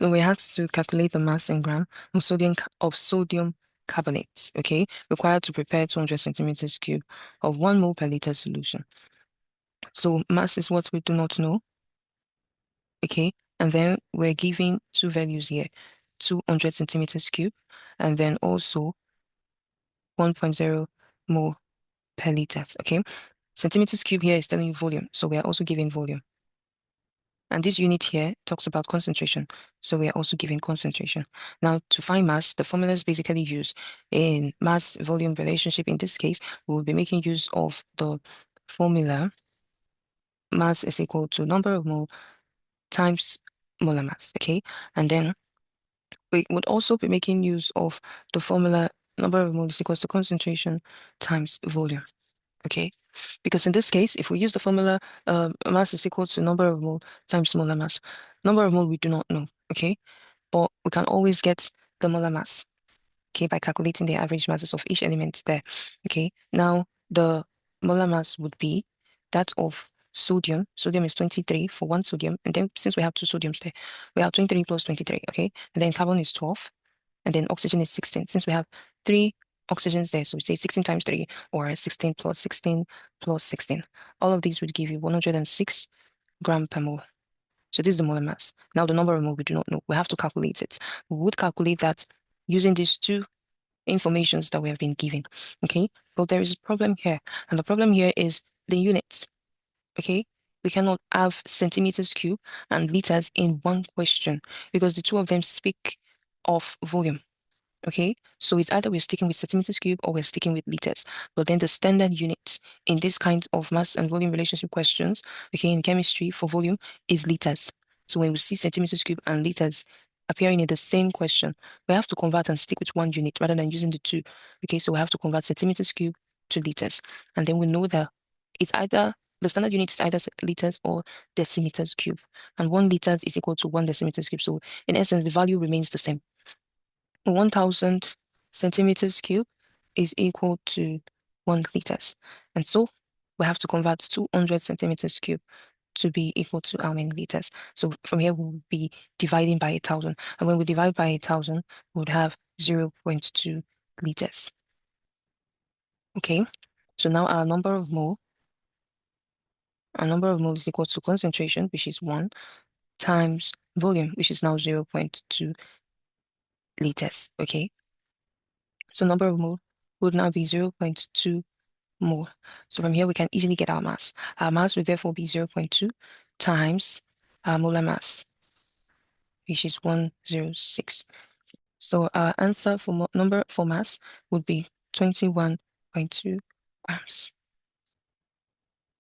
So we have to calculate the mass in gram of sodium carbonate, okay, required to prepare 200 centimeters cube of 1 mole per liter solution. So mass is what we do not know, okay, and then we're giving two values here, 200 centimeters cube, and then also 1.0 mole per liter, okay. Centimeters cube here is telling you volume, so we are also giving volume. And this unit here talks about concentration. So we are also giving concentration. Now, to find mass, the formulas basically used in mass volume relationship. In this case, we will be making use of the formula mass is equal to number of mole times molar mass. Okay. And then we would also be making use of the formula number of mole is equal to concentration times volume. Okay, because in this case, if we use the formula mass is equal to number of mole times molar mass, number of mole we do not know, okay, but we can always get the molar mass, okay, by calculating the average masses of each element there. Okay, now the molar mass would be that of sodium. Sodium is 23 for one sodium, and then since we have two sodiums there, we have 23 plus 23, okay, and then carbon is 12, and then oxygen is 16. Since we have three oxygens there, so we say 16 times 3 or 16 plus 16 plus 16. All of these would give you 106 gram per mole. So this is the molar mass. Now the number of mole we do not know. We have to calculate it. We would calculate that using these two informations that we have been given. Okay, but there is a problem here, and the problem here is the units. Okay, we cannot have centimeters cube and liters in one question because the two of them speak of volume. Okay, so it's either we're sticking with centimeters cube or we're sticking with liters. But then the standard unit in this kind of mass and volume relationship questions, okay, in chemistry for volume is liters. So when we see centimeters cube and liters appearing in the same question, we have to convert and stick with one unit rather than using the two. Okay, so we have to convert centimeters cube to liters. And then we know that it's either the standard unit is either liters or decimeters cube. And 1 liter is equal to 1 decimeters cube. So in essence, the value remains the same. 1000 centimeters cube is equal to 1 liters. And so we have to convert 200 centimeters cube to be equal to how many liters? So from here, we'll be dividing by 1,000. And when we divide by 1,000, we would have 0.2 liters. Okay, so now our number of mole is equal to concentration, which is 1, times volume, which is now 0.2 liters. Okay, so number of mole would now be 0.2 mole. So from here, we can easily get our mass. Our mass would therefore be 0.2 times our molar mass, which is 106. So our answer for number for mass would be 21.2 grams.